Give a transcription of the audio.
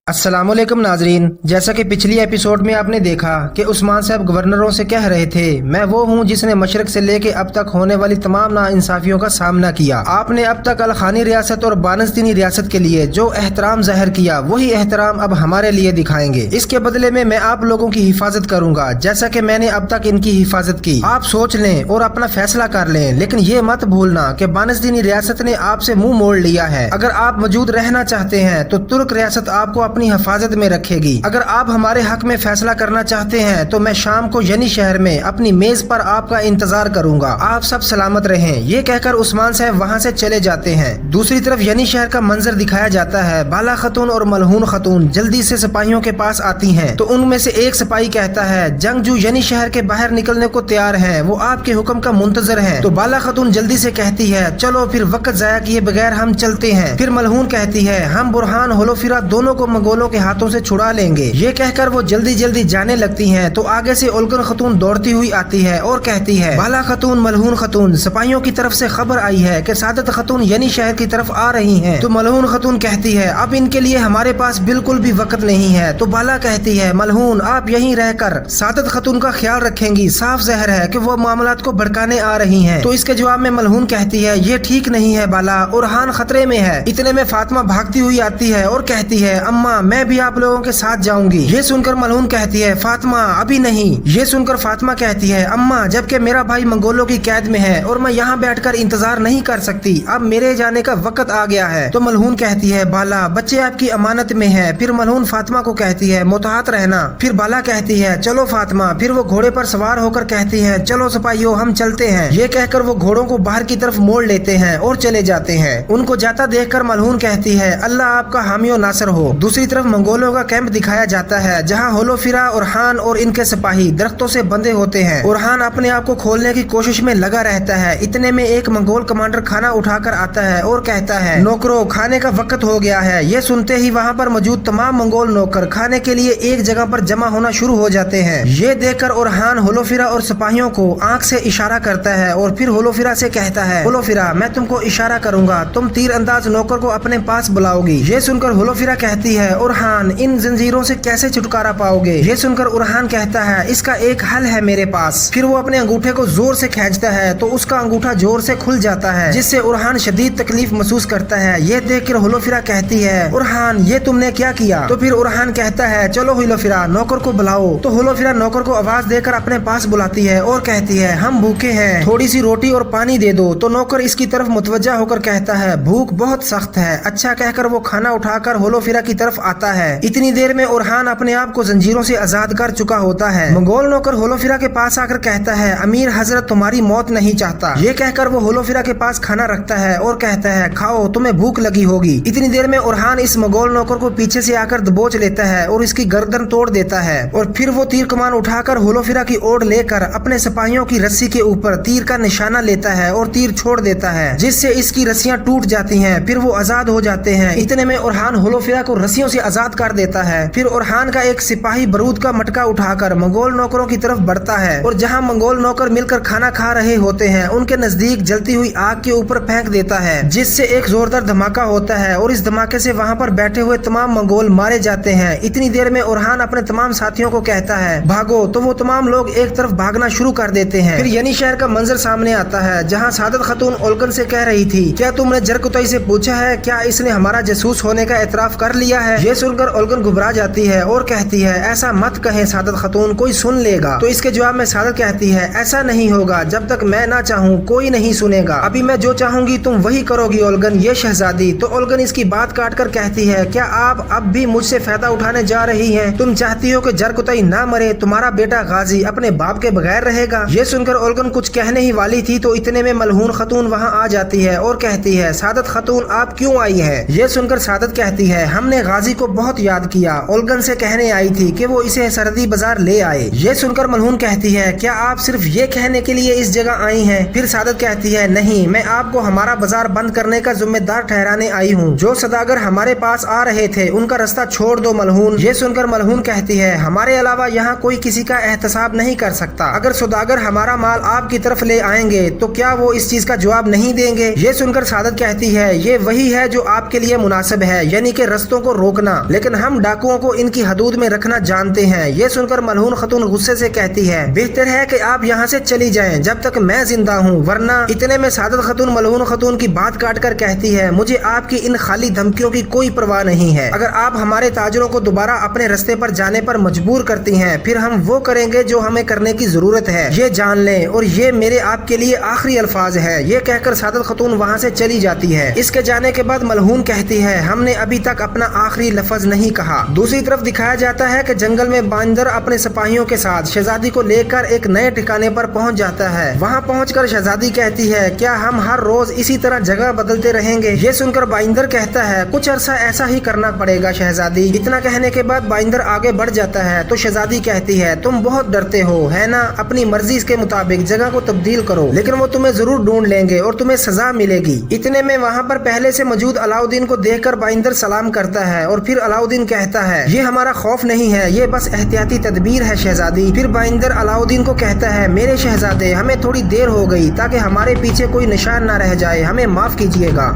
अस्सलाम वालेकुम नाजरीन, जैसा कि पिछली एपिसोड में आपने देखा कि उस्मान साहब गवर्नरों से कह रहे थे, मैं वो हूँ जिसने मशरक से लेके अब तक होने वाली तमाम नाइंसाफियों का सामना किया। आपने अब तक अलखानी रियासत और बानस्तीनी रियासत के लिए जो एहतराम ज़ाहिर किया वही एहतराम अब हमारे लिए दिखाएंगे। इसके बदले में मैं आप लोगों की हिफाजत करूंगा जैसा कि मैंने अब तक इनकी हिफाजत की। आप सोच लें और अपना फैसला कर लें, लेकिन ये मत भूलना कि बानस्तीनी रियासत ने आपसे मुँह मोड़ लिया है। अगर आप मौजूद रहना चाहते हैं तो तुर्क रियासत आपको अपनी हिफाजत में रखेगी। अगर आप हमारे हक में फैसला करना चाहते हैं तो मैं शाम को यनी शहर में अपनी मेज पर आपका इंतजार करूंगा। आप सब सलामत रहें। ये कहकर उस्मान साहब वहाँ से चले जाते हैं। दूसरी तरफ यनी शहर का मंजर दिखाया जाता है। बाला खतून और मलहून खतून जल्दी से सिपाहियों के पास आती हैं, तो उनमें से एक सिपाही कहता है, जंगजू यनी शहर के बाहर निकलने को तैयार हैं, वो आपके हुक्म का मुंतजर हैं। तो बाला खतून जल्दी से कहती है, चलो फिर वक्त जाया किए बगैर हम चलते हैं। फिर मलहून कहती है, हम बुरहान होलोफिरा दोनों को मंगोलों के हाथों से छुड़ा लेंगे। ये कहकर वो जल्दी जल्दी जाने लगती हैं, तो आगे से उल्गन खतून दौड़ती हुई आती है और कहती है, बाला खतून मलहून खतून सिपाहियों की तरफ से खबर आई है कि सादत खतून यनी शहर की तरफ आ रही हैं। तो मलहून खतून कहती है, अब इनके लिए हमारे पास बिल्कुल भी वक्त नहीं है। तो बाला कहती है, मलहून आप यहीं रहकर सादत खतून का ख्याल रखेंगी, साफ ज़हर है कि वो मामलात को भड़काने आ रही हैं। तो इसके जवाब में मलहून कहती है, ये ठीक नहीं है बाला, उरहान खतरे में है। इतने में फातिमा भागती हुई आती है और कहती है, अम्मा मैं भी आप लोगों के साथ जाऊंगी। ये सुनकर मलहून कहती है, फातिमा अभी नहीं। ये सुनकर फातिमा कहती है, अम्मा जबकि मेरा भाई मंगोलों की कैद में है और मैं यहाँ बैठकर इंतजार नहीं कर सकती, अब मेरे जाने का वक्त आ गया है। तो मलहून कहती है, बाला बच्चे आपकी अमानत में है। फिर मलहून फातिमा को कहती है, मुतहत रहना। फिर बाला कहती है, चलो फातिमा। फिर वो घोड़े पर सवार होकर कहती है, चलो सिपाहियों हम चलते हैं। ये कहकर वो घोड़ों को बाहर की तरफ मोड़ लेते हैं और चले जाते हैं। उनको जाता देखकर मलहून कहती है, अल्लाह आपका हामी और नासर हो। दूसरी तरफ मंगोलों का कैंप दिखाया जाता है, जहां होलोफिरा उरहान और इनके सिपाही दरख्तों से बंधे होते हैं। उरहान अपने आप को खोलने की कोशिश में लगा रहता है। इतने में एक मंगोल कमांडर खाना उठाकर आता है और कहता है, नौकरों खाने का वक्त हो गया है। ये सुनते ही वहां पर मौजूद तमाम मंगोल नौकर खाने के लिए एक जगह पर जमा होना शुरू हो जाते हैं। ये देखकर उरहान होलोफिरा और सिपाहियों को आंख से इशारा करता है और फिर होलोफिरा से कहता है, होलोफिरा मैं तुमको इशारा करूंगा, तुम तीर अंदाज नौकर को अपने पास बुलाओगी। ये सुनकर होलोफिरा कहती है, उरहान इन जंजीरों से कैसे छुटकारा पाओगे। ये सुनकर उरहान कहता है, इसका एक हल है मेरे पास। फिर वो अपने अंगूठे को जोर से खींचता है तो उसका अंगूठा जोर से खुल जाता है, जिससे उरहान शदीद तकलीफ महसूस करता है। ये देखकर होलोफिरा कहती है, उरहान ये तुमने क्या किया। तो फिर उरहान कहता है, चलो होलोफिरा नौकर को बुलाओ। तो होलोफिरा नौकर को आवाज देकर अपने पास बुलाती है और कहती है, हम भूखे हैं, थोड़ी सी रोटी और पानी दे दो। तो नौकर इसकी तरफ मुतवज्जा होकर कहता है, भूख बहुत सख्त है। अच्छा कहकर वो खाना उठाकर होलोफिरा की तरफ आता है। इतनी देर में उरहान अपने आप को जंजीरों से आजाद कर चुका होता है। मंगोल नौकर होलोफिरा के पास आकर कहता है, अमीर हजरत तुम्हारी मौत नहीं चाहता। ये कहकर वो होलोफिरा के पास खाना रखता है और कहता है, खाओ तुम्हें भूख लगी होगी। इतनी देर में उरहान इस मंगोल नौकर को पीछे से आकर दबोच लेता है और इसकी गर्दन तोड़ देता है। और फिर वो तीर कमान उठाकर होलोफिरा की ओर लेकर अपने सिपाहियों की रस्सी के ऊपर तीर का निशाना लेता है और तीर छोड़ देता है, जिससे इसकी रस्सियां टूट जाती हैं। फिर वो आजाद हो जाते हैं। इतने में उरहान होलोफिरा को रस्सियों से आजाद कर देता है। फिर उरहान का एक सिपाही बरूद का मटका उठाकर मंगोल नौकरों की तरफ बढ़ता है और जहां मंगोल नौकर मिलकर खाना खा रहे होते हैं उनके नजदीक जलती हुई आग के ऊपर फेंक देता है, जिससे एक जोरदार धमाका होता है और इस धमाके से वहां पर बैठे हुए तमाम मंगोल मारे जाते हैं। इतनी देर में उरहान अपने तमाम साथियों को कहता है, भागो। तो वो तमाम लोग एक तरफ भागना शुरू कर देते हैं। फिर यनी शहर का मंजर सामने आता है, जहाँ सादत खतून उल्गन से कह रही थी, क्या तुमने जरकुतई से पूछा है क्या इसने हमारा जासूस होने का एतराफ कर लिया है। ये सुनकर उल्गन घबरा जाती है और कहती है, ऐसा मत कहे सादत खतून, कोई सुन लेगा। तो इसके जवाब में सादत कहती है, ऐसा नहीं होगा, जब तक मैं ना चाहूँ कोई नहीं सुनेगा। अभी मैं जो चाहूंगी तुम वही करोगी उल्गन ये शहजादी। तो उल्गन इसकी बात काट कर कहती है, क्या आप अब भी मुझसे फायदा उठाने जा रही हैं। तुम चाहती हो कि जरकुतई ना मरे, तुम्हारा बेटा गाजी अपने बाप के बगैर रहेगा। ये सुनकर उल्गन कुछ कहने ही वाली थी तो इतने में मलहून खतून वहाँ आ जाती है और कहती है, सादत खतून आप क्यों आई है। ये सुनकर सादत कहती है, हमने गाजी को बहुत याद किया, उल्गन से कहने आई थी कि वो इसे सरहदी बाजार ले आए। ये सुनकर मलहून कहती है, क्या आप सिर्फ ये कहने के लिए इस जगह आई हैं। फिर सादत कहती है, नहीं मैं आपको हमारा बाजार बंद करने का जिम्मेदार ठहराने आई हूँ। जो सदागर हमारे पास आ रहे थे उनका रास्ता छोड़ दो मलहून। ये सुनकर मलहून कहती है, हमारे अलावा यहाँ कोई किसी का एहतसाब नहीं कर सकता। अगर सौदागर हमारा माल आपकी तरफ ले आएंगे तो क्या वो इस चीज का जवाब नहीं देंगे। ये सुनकर सादत कहती है, ये वही है जो आपके लिए मुनासिब है, यानी कि रस्तों को रोक रोकना, लेकिन हम डाकुओं को इनकी हदूद में रखना जानते हैं। ये सुनकर मलहून खतून गुस्से से कहती है, बेहतर है कि आप यहाँ से चली जाएं जब तक मैं जिंदा हूँ, वरना। इतने में सादत खतून मलहून खतून की बात काट कर कहती है, मुझे आपकी इन खाली धमकियों की कोई परवाह नहीं है। अगर आप हमारे ताजरों को दोबारा अपने रास्ते पर जाने पर मजबूर करती हैं, फिर हम वो करेंगे जो हमें करने की जरूरत है, ये जान लें, और ये मेरे आपके लिए आखिरी अल्फाज है। ये कहकर सादत खतून वहाँ से चली जाती है। इसके जाने के बाद मलहून कहती है, हमने अभी तक अपना आखिरी लफ्ज नहीं कहा। दूसरी तरफ दिखाया जाता है कि जंगल में बांदर अपने सिपाहियों के साथ शहजादी को लेकर एक नए ठिकाने पर पहुंच जाता है। वहां पहुंचकर शहजादी कहती है, क्या हम हर रोज इसी तरह जगह बदलते रहेंगे? ये सुनकर बाइंदर कहता है, कुछ अरसा ऐसा ही करना पड़ेगा शहजादी। इतना कहने के बाद बाइंदर आगे बढ़ जाता है तो शहजादी कहती है, तुम बहुत डरते हो है ना, अपनी मर्जी के मुताबिक जगह को तब्दील करो, लेकिन वो तुम्हें जरूर ढूंढ लेंगे और तुम्हें सजा मिलेगी। इतने में वहाँ पर पहले से मौजूद अलाउद्दीन को देखकर बाइंदर सलाम करता है और फिर अलाउद्दीन कहता है, ये हमारा खौफ नहीं है, ये बस एहतियाती तदबीर है शहजादी। फिर बाइंदर अलाउद्दीन को कहता है, मेरे शहजादे, हमें थोड़ी देर हो गई ताकि हमारे पीछे कोई निशान न रह जाए, हमें माफ कीजिएगा।